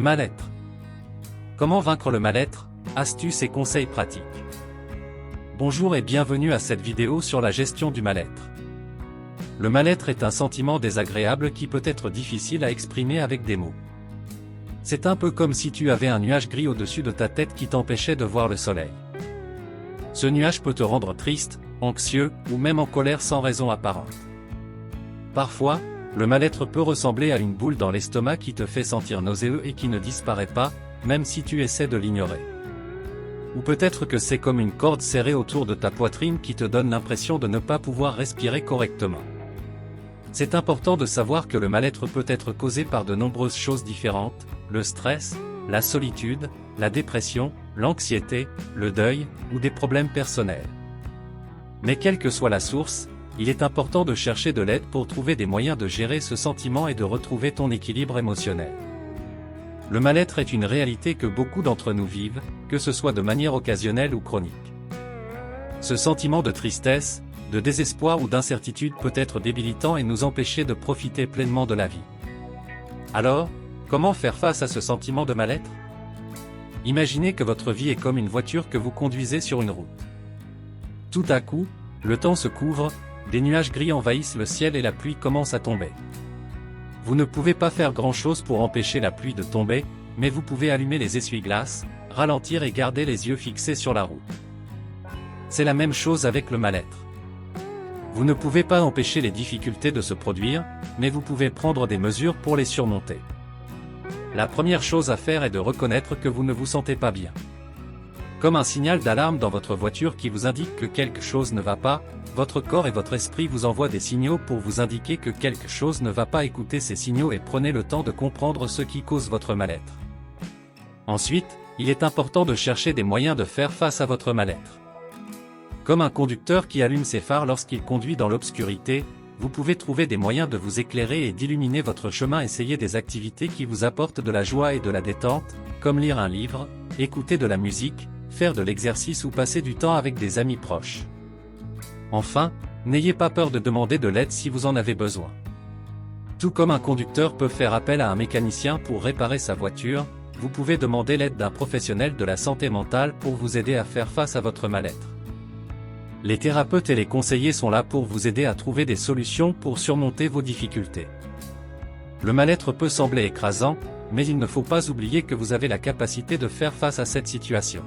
mal-être. Comment vaincre le mal-être? Astuces et conseils pratiques. Bonjour et bienvenue à cette vidéo sur la gestion du mal-être. Le mal-être est un sentiment désagréable qui peut être difficile à exprimer avec des mots. C'est un peu comme si tu avais un nuage gris au-dessus de ta tête qui t'empêchait de voir le soleil. Ce nuage peut te rendre triste, anxieux ou même en colère sans raison apparente. Parfois, le mal-être peut ressembler à une boule dans l'estomac qui te fait sentir nauséeux et qui ne disparaît pas, même si tu essaies de l'ignorer. Ou peut-être que c'est comme une corde serrée autour de ta poitrine qui te donne l'impression de ne pas pouvoir respirer correctement. C'est important de savoir que le mal-être peut être causé par de nombreuses choses différentes, le stress, la solitude, la dépression, l'anxiété, le deuil, ou des problèmes personnels. Mais quelle que soit la source, il est important de chercher de l'aide pour trouver des moyens de gérer ce sentiment et de retrouver ton équilibre émotionnel. Le mal-être est une réalité que beaucoup d'entre nous vivent, que ce soit de manière occasionnelle ou chronique. Ce sentiment de tristesse, de désespoir ou d'incertitude peut être débilitant et nous empêcher de profiter pleinement de la vie. Alors, comment faire face à ce sentiment de mal-être? Imaginez que votre vie est comme une voiture que vous conduisez sur une route. Tout à coup, le temps se couvre, des nuages gris envahissent le ciel et la pluie commence à tomber. Vous ne pouvez pas faire grand-chose pour empêcher la pluie de tomber, mais vous pouvez allumer les essuie-glaces, ralentir et garder les yeux fixés sur la route. C'est la même chose avec le mal-être. Vous ne pouvez pas empêcher les difficultés de se produire, mais vous pouvez prendre des mesures pour les surmonter. La première chose à faire est de reconnaître que vous ne vous sentez pas bien. Comme un signal d'alarme dans votre voiture qui vous indique que quelque chose ne va pas, votre corps et votre esprit vous envoient des signaux pour vous indiquer que quelque chose ne va pas. Écoutez ces signaux et prenez le temps de comprendre ce qui cause votre mal-être. Ensuite, il est important de chercher des moyens de faire face à votre mal-être. Comme un conducteur qui allume ses phares lorsqu'il conduit dans l'obscurité, vous pouvez trouver des moyens de vous éclairer et d'illuminer votre chemin. Essayez des activités qui vous apportent de la joie et de la détente, comme lire un livre, écouter de la musique, faire de l'exercice ou passer du temps avec des amis proches. Enfin, n'ayez pas peur de demander de l'aide si vous en avez besoin. Tout comme un conducteur peut faire appel à un mécanicien pour réparer sa voiture, vous pouvez demander l'aide d'un professionnel de la santé mentale pour vous aider à faire face à votre mal-être. Les thérapeutes et les conseillers sont là pour vous aider à trouver des solutions pour surmonter vos difficultés. Le mal-être peut sembler écrasant, mais il ne faut pas oublier que vous avez la capacité de faire face à cette situation.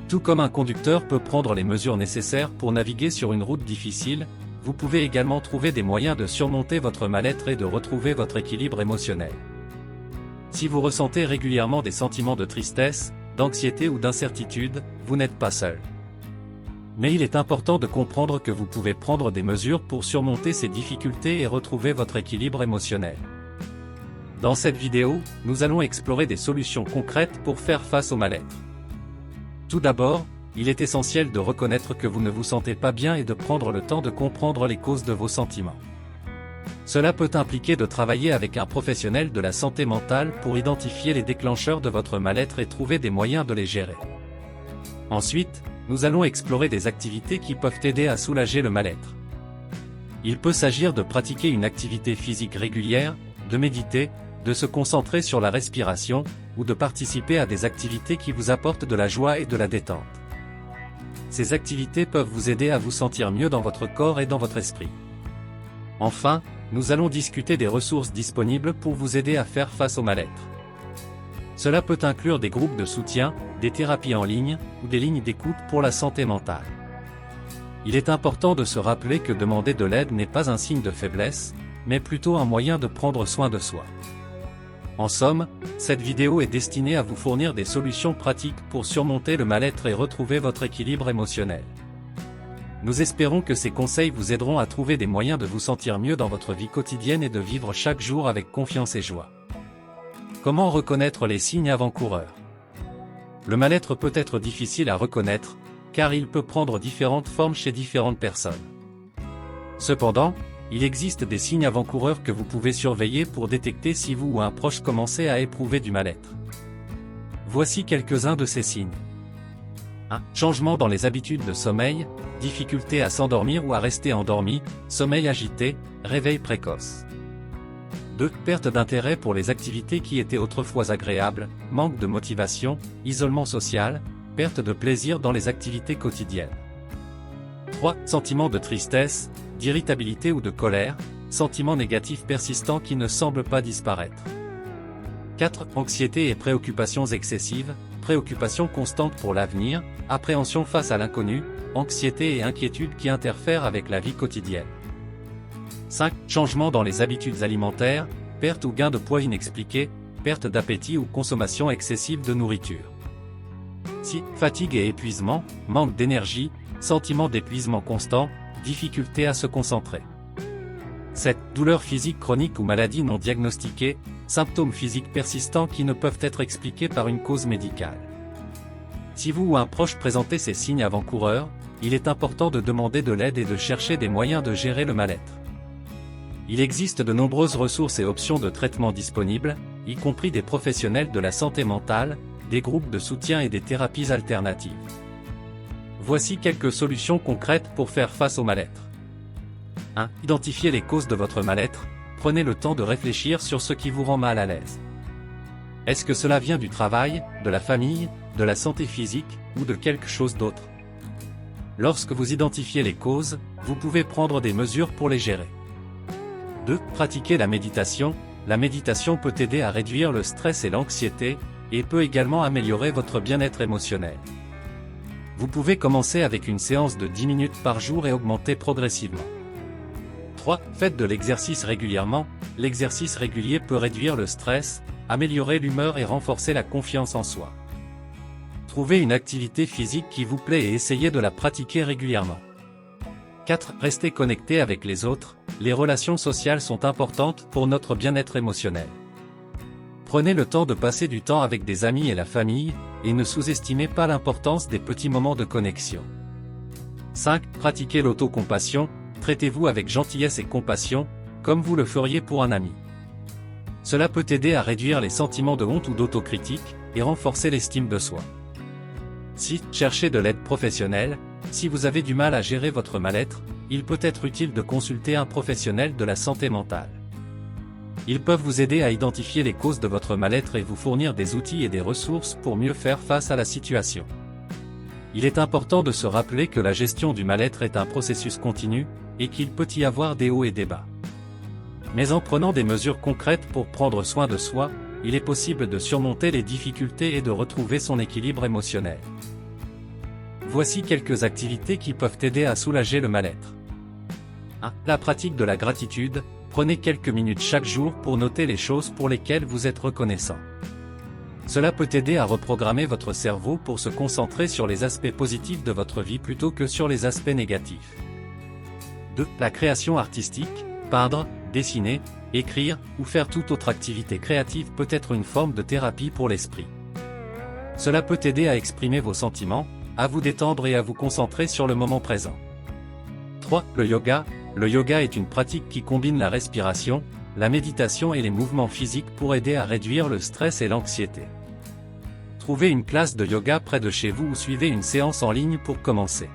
Tout comme un conducteur peut prendre les mesures nécessaires pour naviguer sur une route difficile, vous pouvez également trouver des moyens de surmonter votre mal-être et de retrouver votre équilibre émotionnel. Si vous ressentez régulièrement des sentiments de tristesse, d'anxiété ou d'incertitude, vous n'êtes pas seul. Mais il est important de comprendre que vous pouvez prendre des mesures pour surmonter ces difficultés et retrouver votre équilibre émotionnel. Dans cette vidéo, nous allons explorer des solutions concrètes pour faire face au mal-être. Tout d'abord, il est essentiel de reconnaître que vous ne vous sentez pas bien et de prendre le temps de comprendre les causes de vos sentiments. Cela peut impliquer de travailler avec un professionnel de la santé mentale pour identifier les déclencheurs de votre mal-être et trouver des moyens de les gérer. Ensuite, nous allons explorer des activités qui peuvent aider à soulager le mal-être. Il peut s'agir de pratiquer une activité physique régulière, de méditer, de se concentrer sur la respiration, ou de participer à des activités qui vous apportent de la joie et de la détente. Ces activités peuvent vous aider à vous sentir mieux dans votre corps et dans votre esprit. Enfin, nous allons discuter des ressources disponibles pour vous aider à faire face au mal-être. Cela peut inclure des groupes de soutien, des thérapies en ligne, ou des lignes d'écoute pour la santé mentale. Il est important de se rappeler que demander de l'aide n'est pas un signe de faiblesse, mais plutôt un moyen de prendre soin de soi. En somme, cette vidéo est destinée à vous fournir des solutions pratiques pour surmonter le mal-être et retrouver votre équilibre émotionnel. Nous espérons que ces conseils vous aideront à trouver des moyens de vous sentir mieux dans votre vie quotidienne et de vivre chaque jour avec confiance et joie. Comment reconnaître les signes avant-coureurs? Le mal-être peut être difficile à reconnaître, car il peut prendre différentes formes chez différentes personnes. Cependant, il existe des signes avant-coureurs que vous pouvez surveiller pour détecter si vous ou un proche commencez à éprouver du mal-être. Voici quelques-uns de ces signes. 1. Changement dans les habitudes de sommeil, difficulté à s'endormir ou à rester endormi, sommeil agité, réveil précoce. 2. Perte d'intérêt pour les activités qui étaient autrefois agréables, manque de motivation, isolement social, perte de plaisir dans les activités quotidiennes. 3. Sentiment de tristesse, d'irritabilité ou de colère, sentiment négatif persistant qui ne semble pas disparaître. 4. Anxiété et préoccupations excessives, préoccupations constantes pour l'avenir, appréhension face à l'inconnu, anxiété et inquiétude qui interfèrent avec la vie quotidienne. 5. Changement dans les habitudes alimentaires, perte ou gain de poids inexpliqué, perte d'appétit ou consommation excessive de nourriture. 6. Fatigue et épuisement, manque d'énergie, sentiment d'épuisement constant, difficulté à se concentrer. 7. Douleurs physiques chroniques ou maladies non diagnostiquées, symptômes physiques persistants qui ne peuvent être expliqués par une cause médicale. Si vous ou un proche présentez ces signes avant-coureurs, il est important de demander de l'aide et de chercher des moyens de gérer le mal-être. Il existe de nombreuses ressources et options de traitement disponibles, y compris des professionnels de la santé mentale, des groupes de soutien et des thérapies alternatives. Voici quelques solutions concrètes pour faire face au mal-être. 1. Identifiez les causes de votre mal-être, prenez le temps de réfléchir sur ce qui vous rend mal à l'aise. Est-ce que cela vient du travail, de la famille, de la santé physique, ou de quelque chose d'autre? Lorsque vous identifiez les causes, vous pouvez prendre des mesures pour les gérer. 2. Pratiquez la méditation. La méditation peut aider à réduire le stress et l'anxiété, et peut également améliorer votre bien-être émotionnel. Vous pouvez commencer avec une séance de 10 minutes par jour et augmenter progressivement. 3. Faites de l'exercice régulièrement. L'exercice régulier peut réduire le stress, améliorer l'humeur et renforcer la confiance en soi. Trouvez une activité physique qui vous plaît et essayez de la pratiquer régulièrement. 4. Restez connecté avec les autres. Les relations sociales sont importantes pour notre bien-être émotionnel. Prenez le temps de passer du temps avec des amis et la famille, et ne sous-estimez pas l'importance des petits moments de connexion. 5. Pratiquez l'autocompassion. Traitez-vous avec gentillesse et compassion, comme vous le feriez pour un ami. Cela peut aider à réduire les sentiments de honte ou d'autocritique, et renforcer l'estime de soi. 6. Cherchez de l'aide professionnelle. Si vous avez du mal à gérer votre mal-être, il peut être utile de consulter un professionnel de la santé mentale. Ils peuvent vous aider à identifier les causes de votre mal-être et vous fournir des outils et des ressources pour mieux faire face à la situation. Il est important de se rappeler que la gestion du mal-être est un processus continu, et qu'il peut y avoir des hauts et des bas. Mais en prenant des mesures concrètes pour prendre soin de soi, il est possible de surmonter les difficultés et de retrouver son équilibre émotionnel. Voici quelques activités qui peuvent aider à soulager le mal-être. 1. La pratique de la gratitude. Prenez quelques minutes chaque jour pour noter les choses pour lesquelles vous êtes reconnaissant. Cela peut aider à reprogrammer votre cerveau pour se concentrer sur les aspects positifs de votre vie plutôt que sur les aspects négatifs. 2. La création artistique. Peindre, dessiner, écrire, ou faire toute autre activité créative peut être une forme de thérapie pour l'esprit. Cela peut aider à exprimer vos sentiments, à vous détendre et à vous concentrer sur le moment présent. 3. Le yoga. Le yoga est une pratique qui combine la respiration, la méditation et les mouvements physiques pour aider à réduire le stress et l'anxiété. Trouvez une classe de yoga près de chez vous ou suivez une séance en ligne pour commencer.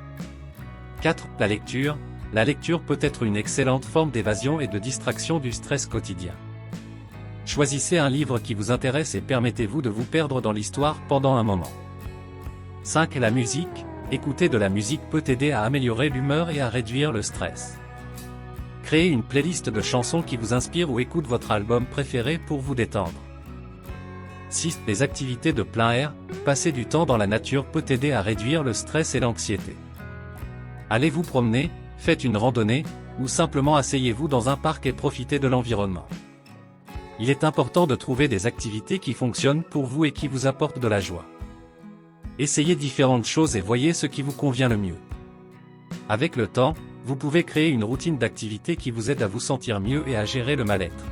4. La lecture. La lecture peut être une excellente forme d'évasion et de distraction du stress quotidien. Choisissez un livre qui vous intéresse et permettez-vous de vous perdre dans l'histoire pendant un moment. 5. La musique. Écouter de la musique peut aider à améliorer l'humeur et à réduire le stress. Créez une playlist de chansons qui vous inspirent ou écoute votre album préféré pour vous détendre. 6. Les activités de plein air. Passer du temps dans la nature peut aider à réduire le stress et l'anxiété. Allez vous promener, faites une randonnée, ou simplement asseyez-vous dans un parc et profitez de l'environnement. Il est important de trouver des activités qui fonctionnent pour vous et qui vous apportent de la joie. Essayez différentes choses et voyez ce qui vous convient le mieux. Avec le temps, vous pouvez créer une routine d'activités qui vous aide à vous sentir mieux et à gérer le mal-être.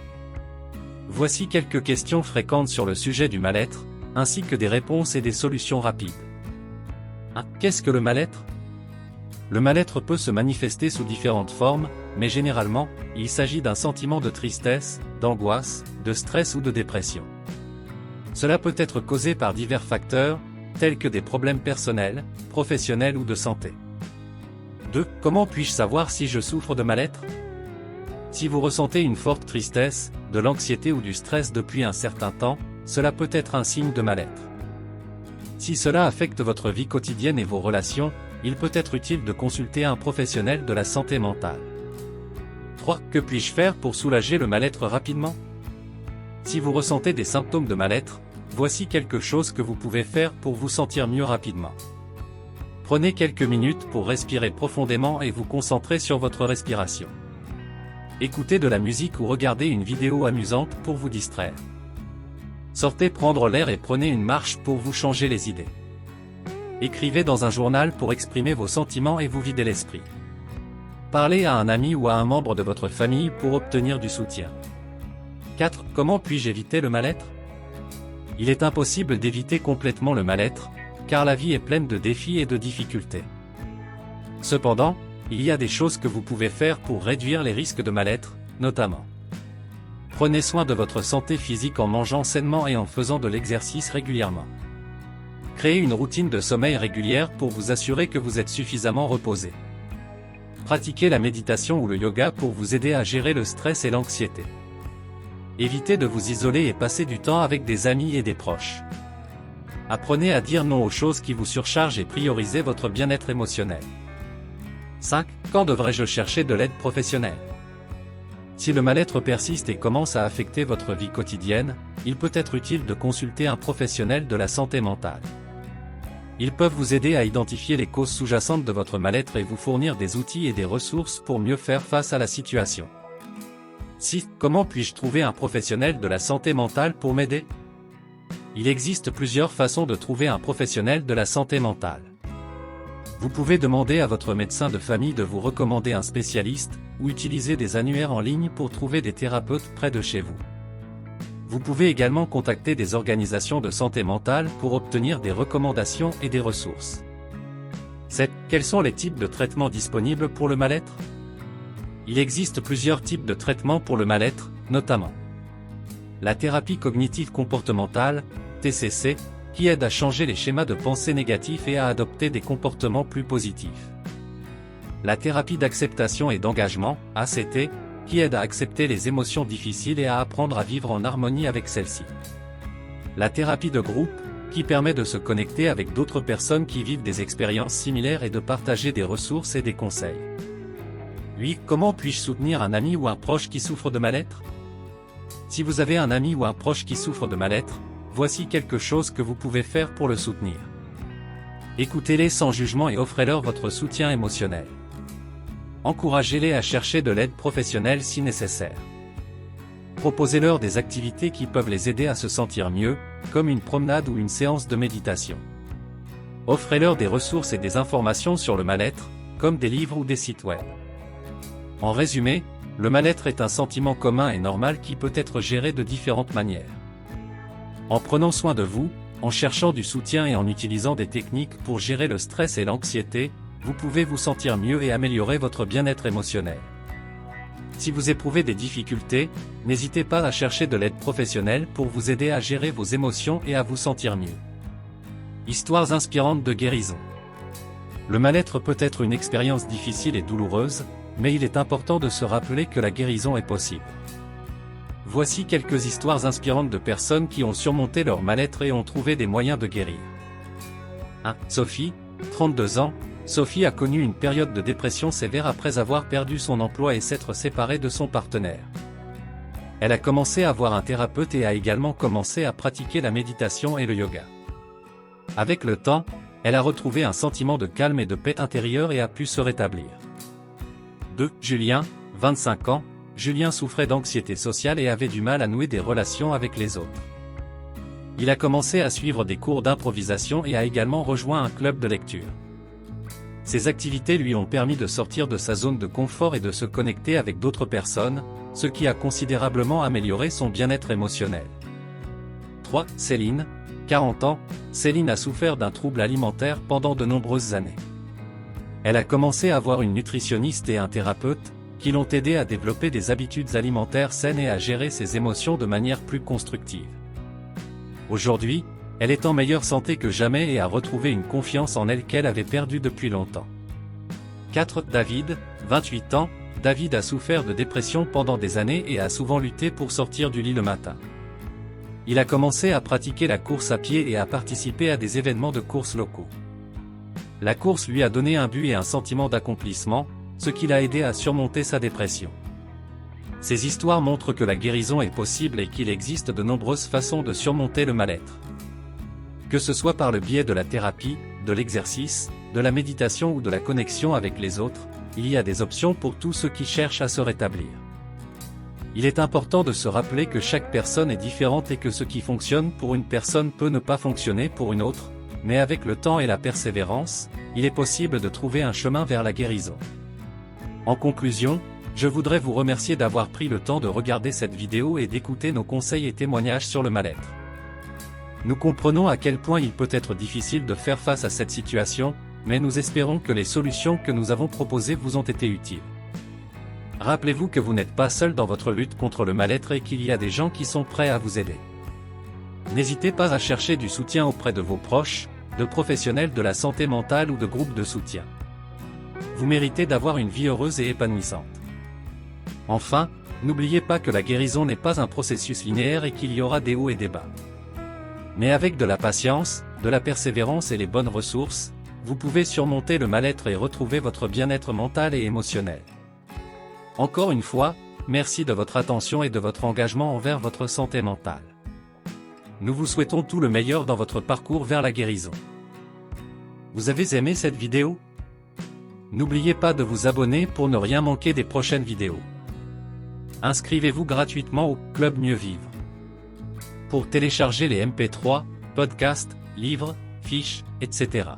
Voici quelques questions fréquentes sur le sujet du mal-être, ainsi que des réponses et des solutions rapides. 1. Qu'est-ce que le mal-être? Le mal-être peut se manifester sous différentes formes, mais généralement, il s'agit d'un sentiment de tristesse, d'angoisse, de stress ou de dépression. Cela peut être causé par divers facteurs, tels que des problèmes personnels, professionnels ou de santé. 2. Comment puis-je savoir si je souffre de mal-être? Si vous ressentez une forte tristesse, de l'anxiété ou du stress depuis un certain temps, cela peut être un signe de mal-être. Si cela affecte votre vie quotidienne et vos relations, il peut être utile de consulter un professionnel de la santé mentale. 3. Que puis-je faire pour soulager le mal-être rapidement? Si vous ressentez des symptômes de mal-être, voici quelque chose que vous pouvez faire pour vous sentir mieux rapidement. Prenez quelques minutes pour respirer profondément et vous concentrer sur votre respiration. Écoutez de la musique ou regardez une vidéo amusante pour vous distraire. Sortez prendre l'air et prenez une marche pour vous changer les idées. Écrivez dans un journal pour exprimer vos sentiments et vous vider l'esprit. Parlez à un ami ou à un membre de votre famille pour obtenir du soutien. 4. Comment puis-je éviter le mal-être? Il est impossible d'éviter complètement le mal-être, car la vie est pleine de défis et de difficultés. Cependant, il y a des choses que vous pouvez faire pour réduire les risques de mal-être, notamment. Prenez soin de votre santé physique en mangeant sainement et en faisant de l'exercice régulièrement. Créez une routine de sommeil régulière pour vous assurer que vous êtes suffisamment reposé. Pratiquez la méditation ou le yoga pour vous aider à gérer le stress et l'anxiété. Évitez de vous isoler et passez du temps avec des amis et des proches. Apprenez à dire non aux choses qui vous surchargent et priorisez votre bien-être émotionnel. 5. Quand devrais-je chercher de l'aide professionnelle? Si le mal-être persiste et commence à affecter votre vie quotidienne, il peut être utile de consulter un professionnel de la santé mentale. Ils peuvent vous aider à identifier les causes sous-jacentes de votre mal-être et vous fournir des outils et des ressources pour mieux faire face à la situation. 6. Comment puis-je trouver un professionnel de la santé mentale pour m'aider? Il existe plusieurs façons de trouver un professionnel de la santé mentale. Vous pouvez demander à votre médecin de famille de vous recommander un spécialiste, ou utiliser des annuaires en ligne pour trouver des thérapeutes près de chez vous. Vous pouvez également contacter des organisations de santé mentale pour obtenir des recommandations et des ressources. 7. Quels sont les types de traitements disponibles pour le mal-être? Il existe plusieurs types de traitements pour le mal-être, notamment la thérapie cognitive comportementale, TCC, qui aide à changer les schémas de pensée négatifs et à adopter des comportements plus positifs. La thérapie d'acceptation et d'engagement, ACT, qui aide à accepter les émotions difficiles et à apprendre à vivre en harmonie avec celles-ci. La thérapie de groupe, qui permet de se connecter avec d'autres personnes qui vivent des expériences similaires et de partager des ressources et des conseils. 8. Comment puis-je soutenir un ami ou un proche qui souffre de mal-être? Si vous avez un ami ou un proche qui souffre de mal-être, voici quelque chose que vous pouvez faire pour le soutenir. Écoutez-les sans jugement et offrez-leur votre soutien émotionnel. Encouragez-les à chercher de l'aide professionnelle si nécessaire. Proposez-leur des activités qui peuvent les aider à se sentir mieux, comme une promenade ou une séance de méditation. Offrez-leur des ressources et des informations sur le mal-être, comme des livres ou des sites web. En résumé, le mal-être est un sentiment commun et normal qui peut être géré de différentes manières. En prenant soin de vous, en cherchant du soutien et en utilisant des techniques pour gérer le stress et l'anxiété, vous pouvez vous sentir mieux et améliorer votre bien-être émotionnel. Si vous éprouvez des difficultés, n'hésitez pas à chercher de l'aide professionnelle pour vous aider à gérer vos émotions et à vous sentir mieux. Histoires inspirantes de guérison. Le mal-être peut être une expérience difficile et douloureuse, mais il est important de se rappeler que la guérison est possible. Voici quelques histoires inspirantes de personnes qui ont surmonté leur mal-être et ont trouvé des moyens de guérir. 1. Sophie, 32 ans. Sophie a connu une période de dépression sévère après avoir perdu son emploi et s'être séparée de son partenaire. Elle a commencé à voir un thérapeute et a également commencé à pratiquer la méditation et le yoga. Avec le temps, elle a retrouvé un sentiment de calme et de paix intérieure et a pu se rétablir. 2. Julien, 25 ans. Julien souffrait d'anxiété sociale et avait du mal à nouer des relations avec les autres. Il a commencé à suivre des cours d'improvisation et a également rejoint un club de lecture. Ces activités lui ont permis de sortir de sa zone de confort et de se connecter avec d'autres personnes, ce qui a considérablement amélioré son bien-être émotionnel. 3. Céline, 40 ans. Céline a souffert d'un trouble alimentaire pendant de nombreuses années. Elle a commencé à voir une nutritionniste et un thérapeute, qui l'ont aidé à développer des habitudes alimentaires saines et à gérer ses émotions de manière plus constructive. Aujourd'hui, elle est en meilleure santé que jamais et a retrouvé une confiance en elle qu'elle avait perdue depuis longtemps. 4. David, 28 ans. David a souffert de dépression pendant des années et a souvent lutté pour sortir du lit le matin. Il a commencé à pratiquer la course à pied et à participer à des événements de course locaux. La course lui a donné un but et un sentiment d'accomplissement, ce qui l'a aidé à surmonter sa dépression. Ces histoires montrent que la guérison est possible et qu'il existe de nombreuses façons de surmonter le mal-être. Que ce soit par le biais de la thérapie, de l'exercice, de la méditation ou de la connexion avec les autres, il y a des options pour tous ceux qui cherchent à se rétablir. Il est important de se rappeler que chaque personne est différente et que ce qui fonctionne pour une personne peut ne pas fonctionner pour une autre, mais avec le temps et la persévérance, il est possible de trouver un chemin vers la guérison. En conclusion, je voudrais vous remercier d'avoir pris le temps de regarder cette vidéo et d'écouter nos conseils et témoignages sur le mal-être. Nous comprenons à quel point il peut être difficile de faire face à cette situation, mais nous espérons que les solutions que nous avons proposées vous ont été utiles. Rappelez-vous que vous n'êtes pas seul dans votre lutte contre le mal-être et qu'il y a des gens qui sont prêts à vous aider. N'hésitez pas à chercher du soutien auprès de vos proches, de professionnels de la santé mentale ou de groupes de soutien. Vous méritez d'avoir une vie heureuse et épanouissante. Enfin, n'oubliez pas que la guérison n'est pas un processus linéaire et qu'il y aura des hauts et des bas. Mais avec de la patience, de la persévérance et les bonnes ressources, vous pouvez surmonter le mal-être et retrouver votre bien-être mental et émotionnel. Encore une fois, merci de votre attention et de votre engagement envers votre santé mentale. Nous vous souhaitons tout le meilleur dans votre parcours vers la guérison. Vous avez aimé cette vidéo? N'oubliez pas de vous abonner pour ne rien manquer des prochaines vidéos. Inscrivez-vous gratuitement au Club Mieux Vivre. Pour télécharger les MP3, podcasts, livres, fiches, etc.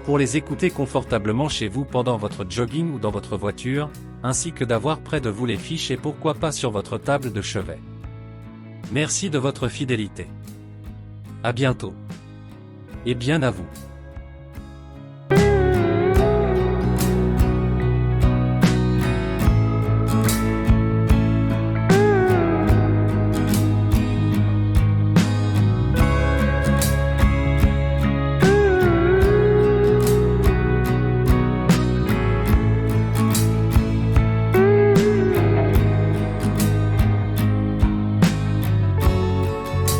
Pour les écouter confortablement chez vous pendant votre jogging ou dans votre voiture, ainsi que d'avoir près de vous les fiches et pourquoi pas sur votre table de chevet. Merci de votre fidélité. À bientôt. Et bien à vous.